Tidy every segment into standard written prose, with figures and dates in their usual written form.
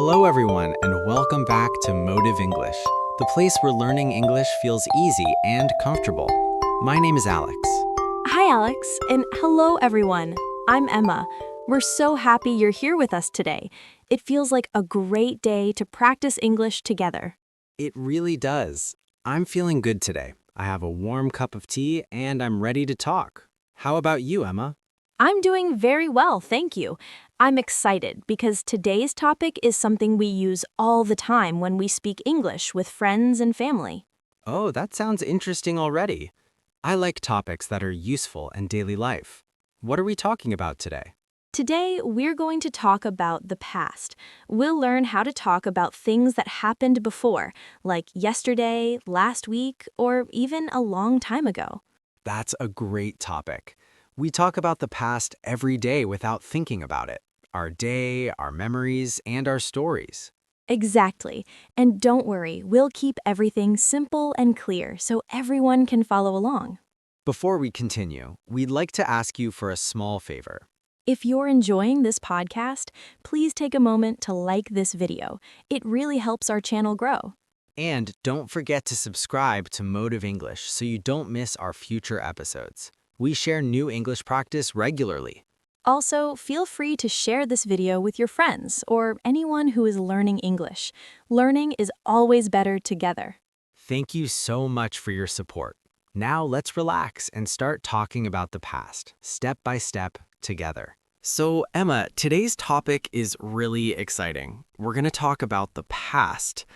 Hello, everyone, and welcome back to Motive English, the place where learning English feels easy and comfortable. My name is Alex. Hi, Alex, and hello, everyone. I'm Emma. We're so happy you're here with us today. It feels like a great day to practice English together. It really does. I'm feeling good today. I have a warm cup of tea, and I'm ready to talk. How about you, Emma? I'm doing very well, thank you. I'm excited because today's topic is something we use all the time when we speak English with friends and family. Oh, that sounds interesting already. I like topics that are useful in daily life. What are we talking about today? Today, we're going to talk about the past. We'll learn how to talk about things that happened before, like yesterday, last week, or even a long time ago. That's a great topic. We talk about the past every day without thinking about it. Our day, our memories, and our stories. Exactly. And don't worry, we'll keep everything simple and clear so everyone can follow along. Before we continue, we'd like to ask you for a small favor. If you're enjoying this podcast, please take a moment to like this video. It really helps our channel grow. And don't forget to subscribe to Motive English so you don't miss our future episodes. We share new English practice regularly. Also, feel free to share this video with your friends or anyone who is learning English. Learning is always better together. Thank you so much for your support. Now let's relax and start talking about the past, step by step, together. So, Emma, today's topic is really exciting. We're going to talk about the past.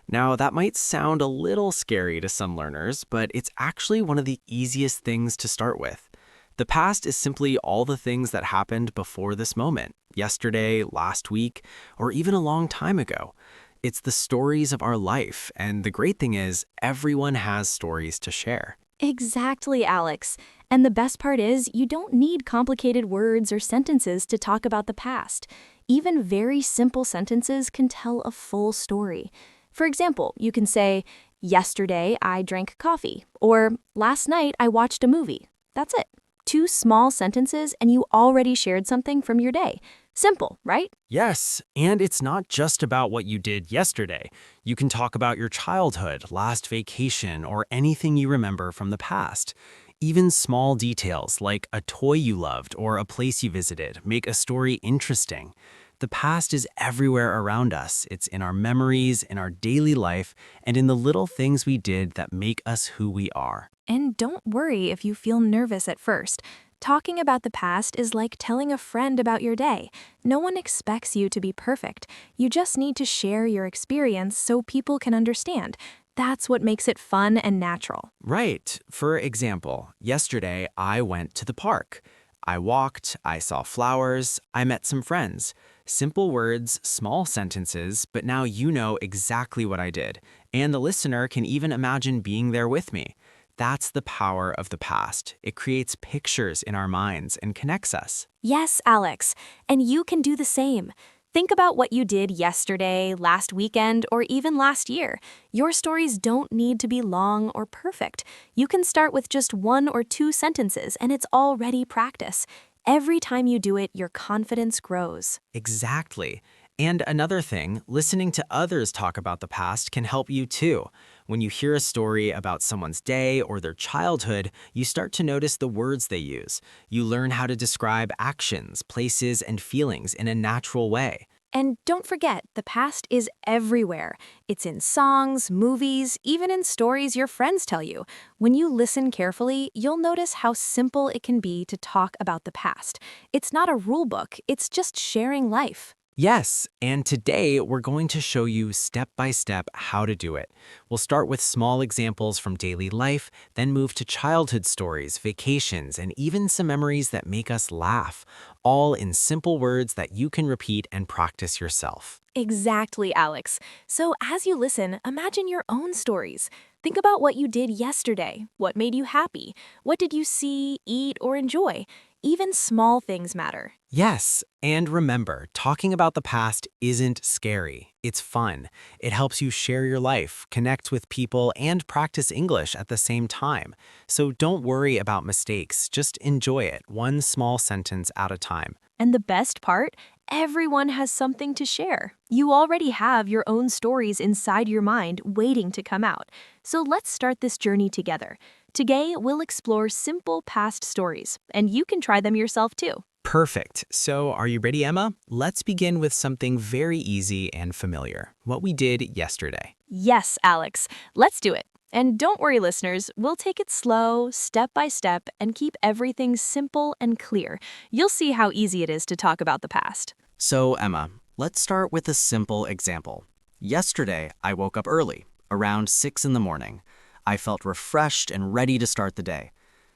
Now, that might sound a little scary to some learners, but it's actually one of the easiest things to start with. The past is simply all the things that happened before this moment, yesterday, last week, or even a long time ago. It's the stories of our life, and the great thing is, everyone has stories to share. Exactly, Alex. And the best part is, you don't need complicated words or sentences to talk about the past. Even very simple sentences can tell a full story. For example, you can say, "Yesterday I drank coffee," or "Last night I watched a movie." That's it. Two small sentences and you already shared something from your day. Simple, right? Yes, and it's not just about what you did yesterday. You can talk about your childhood, last vacation, or anything you remember from the past. Even small details like a toy you loved or a place you visited make a story interesting. The past is everywhere around us. It's in our memories, in our daily life, and in the little things we did that make us who we are. And don't worry if you feel nervous at first. Talking about the past is like telling a friend about your day. No one expects you to be perfect. You just need to share your experience so people can understand. That's what makes it fun and natural. Right. For example, yesterday I went to the park. I walked, I saw flowers, I met some friends. Simple words, small sentences, but now you know exactly what I did. And the listener can even imagine being there with me. That's the power of the past. It creates pictures in our minds and connects us. Yes, Alex, and you can do the same. Think about what you did yesterday, last weekend, or even last year. Your stories don't need to be long or perfect. You can start with just one or two sentences, and it's already practice. Every time you do it, your confidence grows. Exactly. And another thing, listening to others talk about the past can help you too. When you hear a story about someone's day or their childhood, you start to notice the words they use. You learn how to describe actions, places, and feelings in a natural way. And don't forget, the past is everywhere. It's in songs, movies, even in stories your friends tell you. When you listen carefully, you'll notice how simple it can be to talk about the past. It's not a rule book, it's just sharing life. Yes, and today we're going to show you step by step how to do it. We'll start with small examples from daily life, then move to childhood stories, vacations, and even some memories that make us laugh, all in simple words that you can repeat and practice yourself. Exactly, Alex. So as you listen, imagine your own stories. Think about what you did yesterday. What made you happy? What did you see, eat, or enjoy? Even small things matter. Yes, and remember, talking about the past isn't scary. It's fun. It helps you share your life, connect with people, and practice English at the same time. So don't worry about mistakes. Just enjoy it, one small sentence at a time. And the best part, Everyone has something to share. You already have your own stories inside your mind waiting to come out. So let's start this journey together. Today, we'll explore simple past stories, and you can try them yourself too. Perfect. So are you ready, Emma? Let's begin with something very easy and familiar, what we did yesterday. Yes, Alex, let's do it. And don't worry, listeners, we'll take it slow, step by step, and keep everything simple and clear. You'll see how easy it is to talk about the past. So, Emma, let's start with a simple example. Yesterday, I woke up early, around 6 in the morning. I felt refreshed and ready to start the day.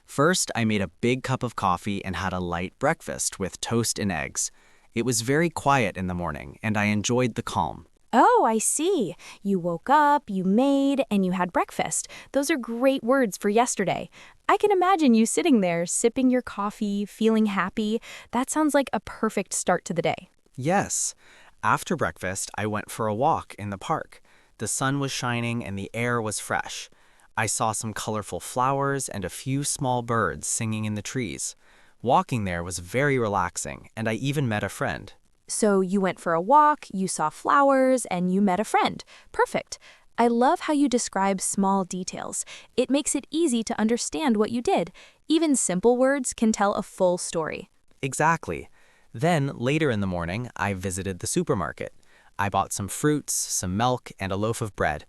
First, I made a big cup of coffee and had a light breakfast with toast and eggs. It was very quiet in the morning, and I enjoyed the calm. Oh, I see. You woke up, you made, and you had breakfast. Those are great words for yesterday. I can imagine you sitting there, sipping your coffee, feeling happy. That sounds like a perfect start to the day. Yes. After breakfast, I went for a walk in the park. The sun was shining and the air was fresh. I saw some colorful flowers and a few small birds singing in the trees. Walking there was very relaxing, and I even met a friend. So you went for a walk, you saw flowers, and you met a friend. Perfect. I love how you describe small details. It makes it easy to understand what you did. Even simple words can tell a full story. Exactly. Then, later in the morning, I visited the supermarket. I bought some fruits, some milk, and a loaf of bread.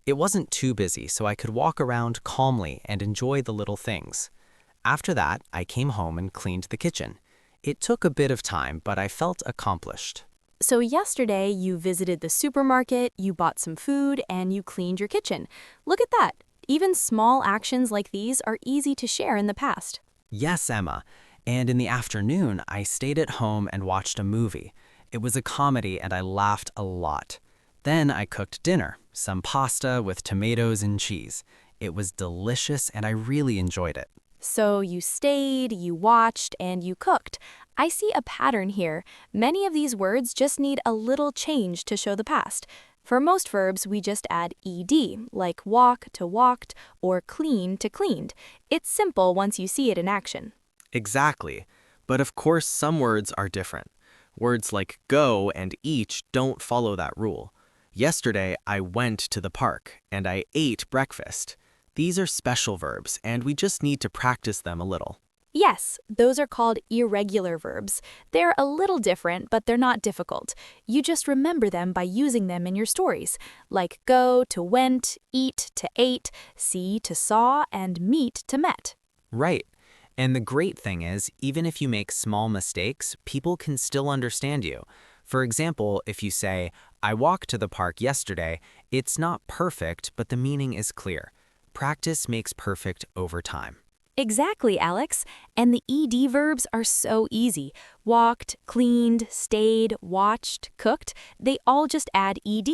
It wasn't too busy, so I could walk around calmly and enjoy the little things. After that, I came home and cleaned the kitchen. It took a bit of time, but I felt accomplished. So yesterday you visited the supermarket, you bought some food, and you cleaned your kitchen. Look at that. Even small actions like these are easy to share in the past. Yes, Emma. And in the afternoon, I stayed at home and watched a movie. It was a comedy and I laughed a lot. Then I cooked dinner, some pasta with tomatoes and cheese. It was delicious and I really enjoyed it. So you stayed, you watched, and you cooked. I see a pattern here. Many of these words just need a little change to show the past. For most verbs, we just add ed, like walk to walked or clean to cleaned. It's simple once you see it in action. Exactly. But of course, some words are different. Words like go and each don't follow that rule. Yesterday, I went to the park and I ate breakfast. These are special verbs, and we just need to practice them a little. Yes, those are called irregular verbs. They're a little different, but they're not difficult. You just remember them by using them in your stories, like go to went, eat to ate, see to saw, and meet to met. Right. And the great thing is, even if you make small mistakes, people can still understand you. For example, if you say, I walked to the park yesterday, it's not perfect, but the meaning is clear. Practice makes perfect over time. Exactly, Alex. And the ed verbs are so easy. Walked, cleaned, stayed, watched, cooked, they all just add ed.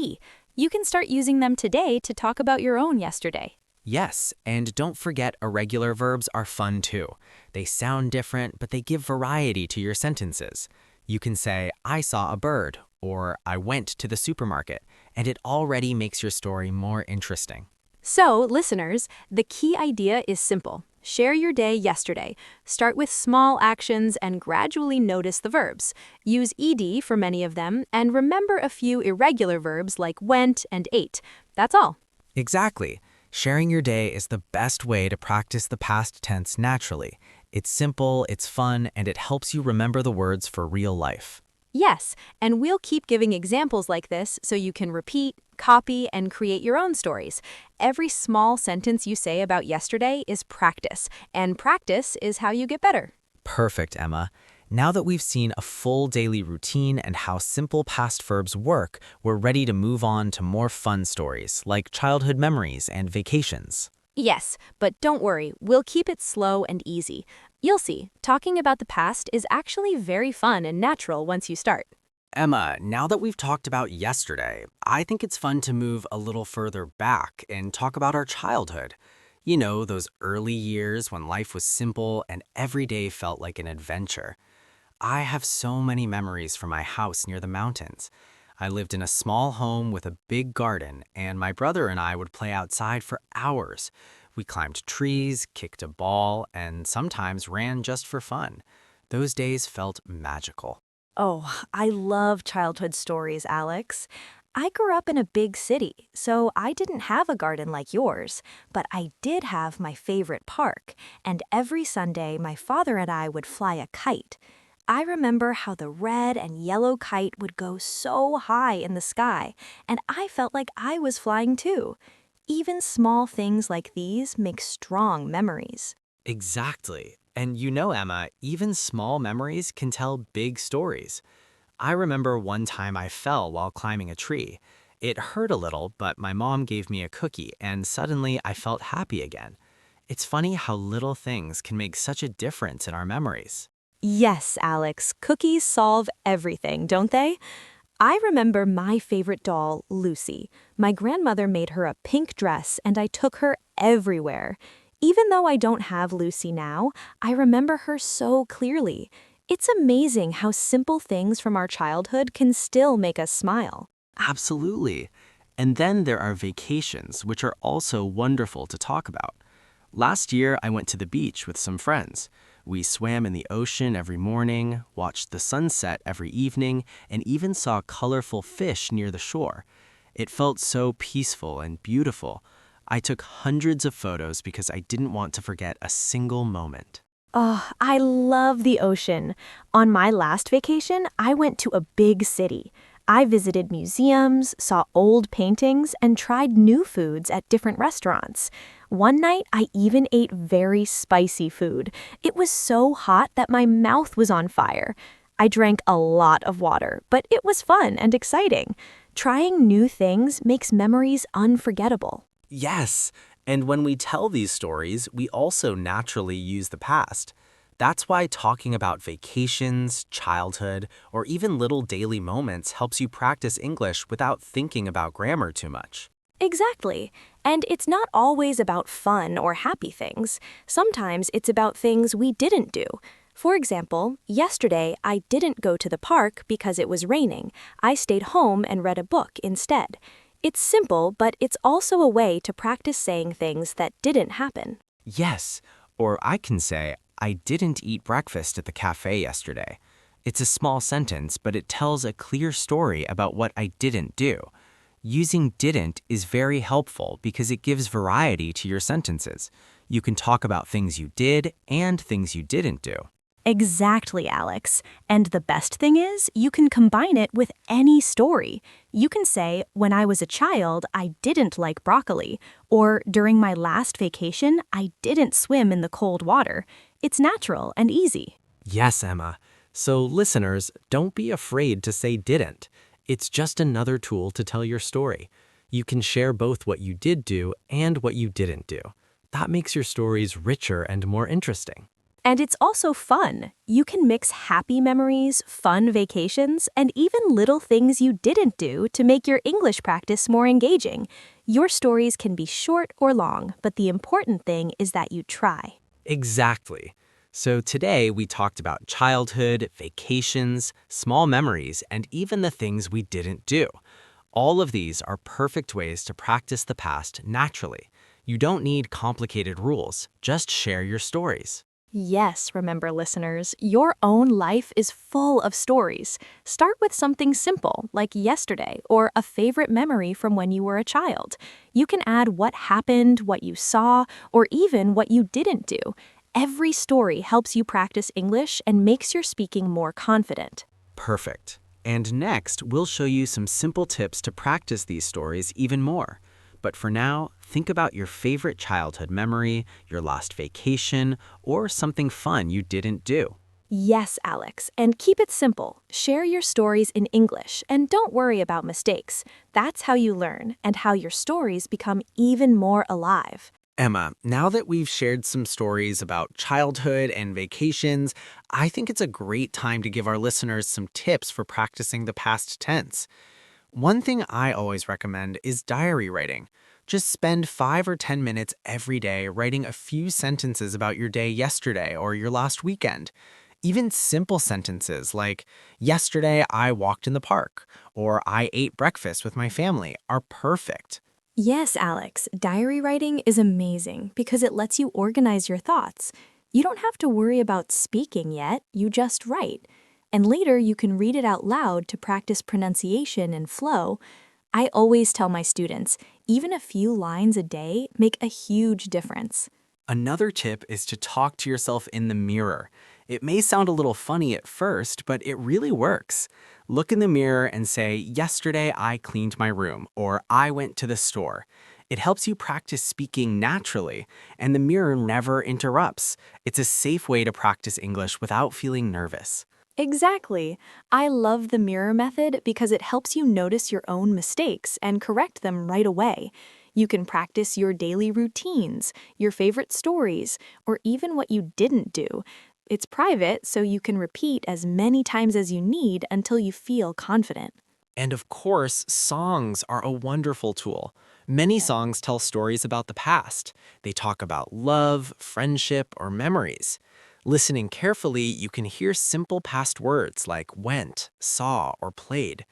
You can start using them today to talk about your own yesterday. Yes, and don't forget irregular verbs are fun too. They sound different, but they give variety to your sentences. You can say, I saw a bird, or I went to the supermarket, and it already makes your story more interesting. So, listeners, the key idea is simple. Share your day yesterday. Start with small actions and gradually notice the verbs. Use ed for many of them, and remember a few irregular verbs like went and ate. That's all. Exactly. Sharing your day is the best way to practice the past tense naturally. It's simple, it's fun, and it helps you remember the words for real life. Yes, and we'll keep giving examples like this so you can repeat, copy, and create your own stories. Every small sentence you say about yesterday is practice, and practice is how you get better. Perfect, Emma. Now that we've seen a full daily routine and how simple past verbs work, we're ready to move on to more fun stories like childhood memories and vacations. Yes, but don't worry, we'll keep it slow and easy. You'll see, talking about the past is actually very fun and natural once you start. Emma, now that we've talked about yesterday, I think it's fun to move a little further back and talk about our childhood. You know, those early years when life was simple and every day felt like an adventure. I have so many memories from my house near the mountains. I lived in a small home with a big garden, and my brother and I would play outside for hours. We climbed trees, kicked a ball, and sometimes ran just for fun. Those days felt magical. Oh, I love childhood stories, Alex. I grew up in a big city, so I didn't have a garden like yours, but I did have my favorite park, and every Sunday my father and I would fly a kite. I remember how the red and yellow kite would go so high in the sky, and I felt like I was flying too. Even small things like these make strong memories. Exactly. And you know, Emma, even small memories can tell big stories. I remember one time I fell while climbing a tree. It hurt a little, but my mom gave me a cookie, and suddenly I felt happy again. It's funny how little things can make such a difference in our memories. Yes, Alex, cookies solve everything, don't they? I remember my favorite doll, Lucy. My grandmother made her a pink dress, and I took her everywhere. Even though I don't have Lucy now, I remember her so clearly. It's amazing how simple things from our childhood can still make us smile. Absolutely. And then there are vacations, which are also wonderful to talk about. Last year, I went to the beach with some friends. We swam in the ocean every morning, watched the sunset every evening, and even saw colorful fish near the shore. It felt so peaceful and beautiful. I took hundreds of photos because I didn't want to forget a single moment. Oh, I love the ocean. On my last vacation, I went to a big city. I visited museums, saw old paintings, and tried new foods at different restaurants. One night, I even ate very spicy food. It was so hot that my mouth was on fire. I drank a lot of water, but it was fun and exciting. Trying new things makes memories unforgettable. Yes, and when we tell these stories, we also naturally use the past. That's why talking about vacations, childhood, or even little daily moments helps you practice English without thinking about grammar too much. Exactly. And it's not always about fun or happy things. Sometimes it's about things we didn't do. For example, yesterday I didn't go to the park because it was raining. I stayed home and read a book instead. It's simple, but it's also a way to practice saying things that didn't happen. Yes, or I can say, I didn't eat breakfast at the cafe yesterday. It's a small sentence, but it tells a clear story about what I didn't do. Using didn't is very helpful because it gives variety to your sentences. You can talk about things you did and things you didn't do. Exactly, Alex. And the best thing is, you can combine it with any story. You can say, when I was a child, I didn't like broccoli, or during my last vacation, I didn't swim in the cold water. It's natural and easy. Yes, Emma. So, listeners, don't be afraid to say didn't. It's just another tool to tell your story. You can share both what you did do and what you didn't do. That makes your stories richer and more interesting. And it's also fun. You can mix happy memories, fun vacations, and even little things you didn't do to make your English practice more engaging. Your stories can be short or long, but the important thing is that you try. Exactly. So today we talked about childhood, vacations, small memories, and even the things we didn't do. All of these are perfect ways to practice the past naturally. You don't need complicated rules, just share your stories. Yes, remember listeners, your own life is full of stories. Start with something simple, like yesterday, or a favorite memory from when you were a child. You can add what happened, what you saw, or even what you didn't do. Every story helps you practice English and makes your speaking more confident. Perfect. And next, we'll show you some simple tips to practice these stories even more. But for now, think about your favorite childhood memory, your last vacation, or something fun you didn't do. Yes, Alex, and keep it simple. Share your stories in English and don't worry about mistakes. That's how you learn and how your stories become even more alive. Emma, now that we've shared some stories about childhood and vacations, I think it's a great time to give our listeners some tips for practicing the past tense. One thing I always recommend is diary writing. Just spend 5 or 10 minutes every day writing a few sentences about your day yesterday or your last weekend. Even simple sentences like, yesterday I walked in the park, or I ate breakfast with my family are perfect. Yes, Alex, diary writing is amazing because it lets you organize your thoughts. You don't have to worry about speaking yet, you just write. And later, you can read it out loud to practice pronunciation and flow. I always tell my students, even a few lines a day make a huge difference. Another tip is to talk to yourself in the mirror. It may sound a little funny at first, but it really works. Look in the mirror and say, "Yesterday I cleaned my room," or "I went to the store." It helps you practice speaking naturally, and the mirror never interrupts. It's a safe way to practice English without feeling nervous. Exactly. I love the mirror method because it helps you notice your own mistakes and correct them right away. You can practice your daily routines, your favorite stories, or even what you didn't do. It's private, so you can repeat as many times as you need until you feel confident. And of course, songs are a wonderful tool. Many songs tell stories about the past. They talk about love, friendship, or memories. Listening carefully, you can hear simple past words like went, saw, or played.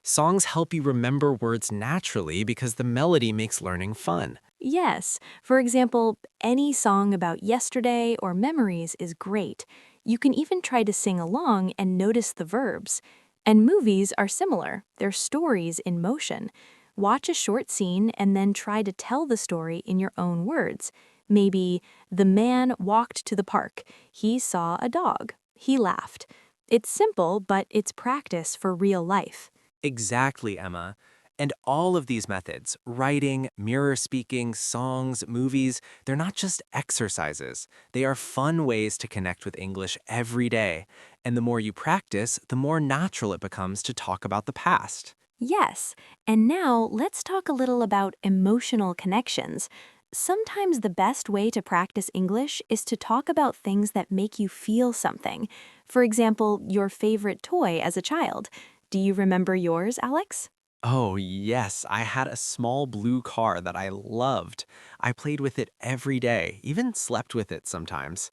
Songs help you remember words naturally because the melody makes learning fun. Yes, for example, any song about yesterday or memories is great. You can even try to sing along and notice the verbs. And movies are similar, they're stories in motion. Watch a short scene and then try to tell the story in your own words. Maybe, the man walked to the park. He saw a dog. He laughed. It's simple, but it's practice for real life. Exactly, Emma. And all of these methods, writing, mirror speaking, songs, movies, they're not just exercises. They are fun ways to connect with English every day. And the more you practice, the more natural it becomes to talk about the past. Yes, and now let's talk a little about emotional connections. Sometimes the best way to practice English is to talk about things that make you feel something. For example, your favorite toy as a child. Do you remember yours, Alex? Oh, yes, I had a small blue car that I loved. I played with it every day, even slept with it sometimes.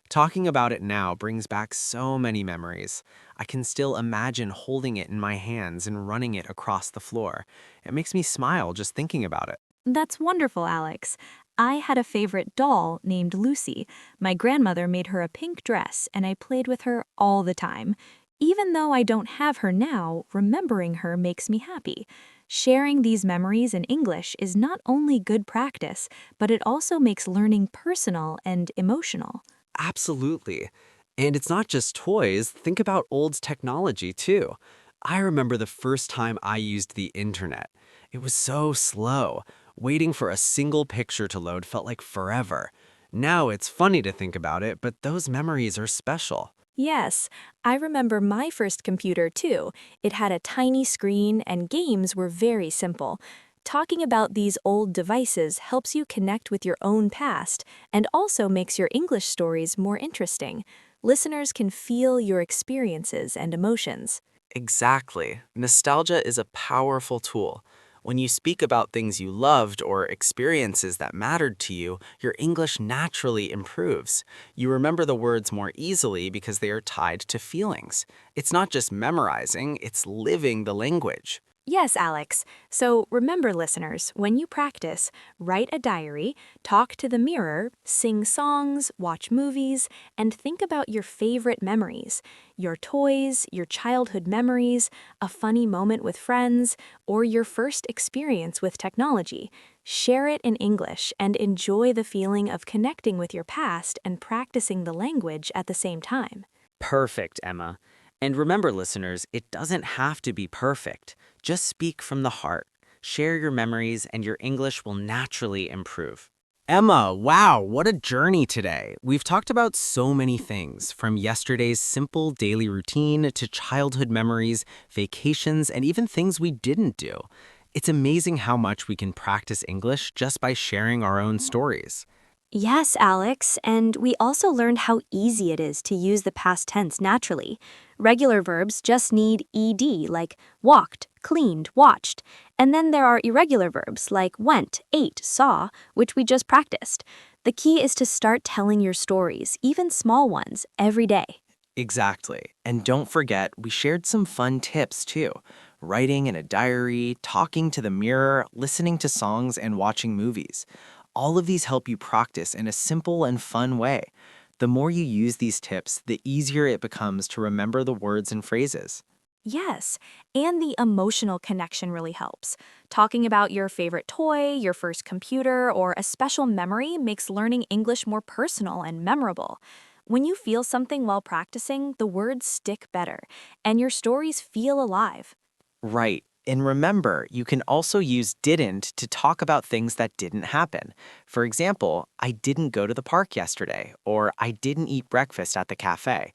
Talking about it now brings back so many memories. I can still imagine holding it in my hands and running it across the floor. It makes me smile just thinking about it. That's wonderful, Alex. I had a favorite doll named Lucy. My grandmother made her a pink dress, and I played with her all the time. Even though I don't have her now, remembering her makes me happy. Sharing these memories in English is not only good practice, but it also makes learning personal and emotional. Absolutely. And it's not just toys, think about old technology too. I remember the first time I used the internet. It was so slow. Waiting for a single picture to load felt like forever. Now it's funny to think about it, but those memories are special. Yes, I remember my first computer too. It had a tiny screen and games were very simple. Talking about these old devices helps you connect with your own past and also makes your English stories more interesting. Listeners can feel your experiences and emotions. Exactly. Nostalgia is a powerful tool. When you speak about things you loved or experiences that mattered to you, your English naturally improves. You remember the words more easily because they are tied to feelings. It's not just memorizing, it's living the language. Yes, Alex. So remember, listeners, when you practice, write a diary, talk to the mirror, sing songs, watch movies, and think about your favorite memories. Your toys, your childhood memories, a funny moment with friends, or your first experience with technology. Share it in English and enjoy the feeling of connecting with your past and practicing the language at the same time. Perfect, Emma. And remember, listeners, it doesn't have to be perfect. Just speak from the heart. Share your memories, and your English will naturally improve. Emma, wow, what a journey today. We've talked about so many things, from yesterday's simple daily routine to childhood memories, vacations, and even things we didn't do. It's amazing how much we can practice English just by sharing our own stories. Yes, Alex, and we also learned how easy it is to use the past tense naturally. Regular verbs just need ed, like walked, cleaned, watched. And then there are irregular verbs like went, ate, saw, which we just practiced. The key is to start telling your stories, even small ones, every day. Exactly. And don't forget, we shared some fun tips too. Writing in a diary, talking to the mirror, listening to songs, and watching movies. All of these help you practice in a simple and fun way. The more you use these tips, the easier it becomes to remember the words and phrases. Yes, and the emotional connection really helps. Talking about your favorite toy, your first computer, or a special memory makes learning English more personal and memorable. When you feel something while practicing, the words stick better, and your stories feel alive. Right. And remember, you can also use didn't to talk about things that didn't happen. For example, I didn't go to the park yesterday, or I didn't eat breakfast at the cafe.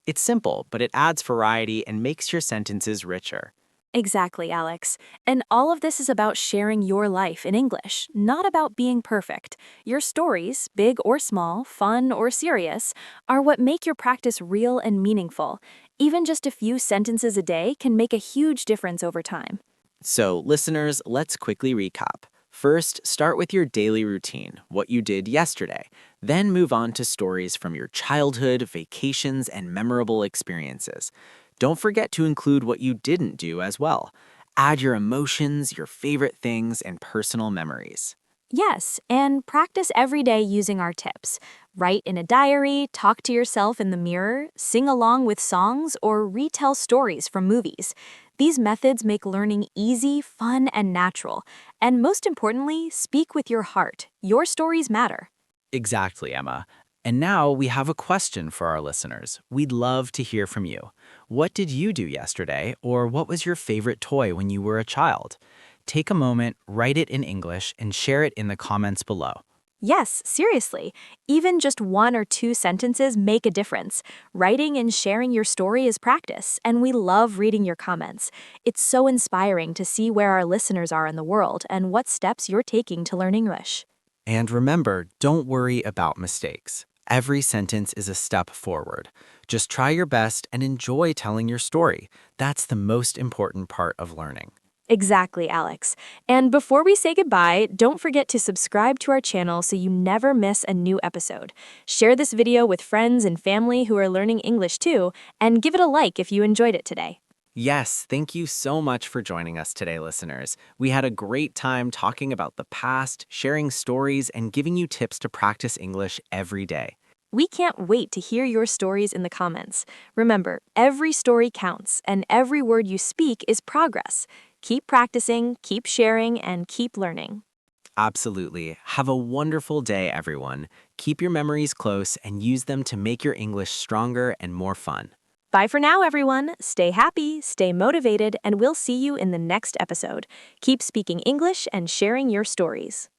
It's simple, but it adds variety and makes your sentences richer. Exactly, Alex. And all of this is about sharing your life in English, not about being perfect. Your stories, big or small, fun or serious, are what make your practice real and meaningful. Even just a few sentences a day can make a huge difference over time. So, listeners, let's quickly recap. First, start with your daily routine, what you did yesterday. Then move on to stories from your childhood, vacations, and memorable experiences. Don't forget to include what you didn't do as well. Add your emotions, your favorite things, and personal memories. Yes, and practice every day using our tips. Write in a diary, talk to yourself in the mirror, sing along with songs, or retell stories from movies. These methods make learning easy, fun, and natural. And most importantly, speak with your heart. Your stories matter. Exactly, Emma. And now we have a question for our listeners. We'd love to hear from you. What did you do yesterday, or what was your favorite toy when you were a child? Take a moment, write it in English, and share it in the comments below. Yes, seriously. Even just one or two sentences make a difference. Writing and sharing your story is practice, and we love reading your comments. It's so inspiring to see where our listeners are in the world and what steps you're taking to learn English. And remember, don't worry about mistakes. Every sentence is a step forward. Just try your best and enjoy telling your story. That's the most important part of learning. Exactly, Alex. And before we say goodbye, don't forget to subscribe to our channel so you never miss a new episode. Share this video with friends and family who are learning English too, and give it a like if you enjoyed it today. Yes, thank you so much for joining us today, listeners. We had a great time talking about the past, sharing stories, and giving you tips to practice English every day. We can't wait to hear your stories in the comments. Remember, every story counts, and every word you speak is progress. Keep practicing, keep sharing, and keep learning. Absolutely. Have a wonderful day, everyone. Keep your memories close and use them to make your English stronger and more fun. Bye for now, everyone. Stay happy, stay motivated, and we'll see you in the next episode. Keep speaking English and sharing your stories.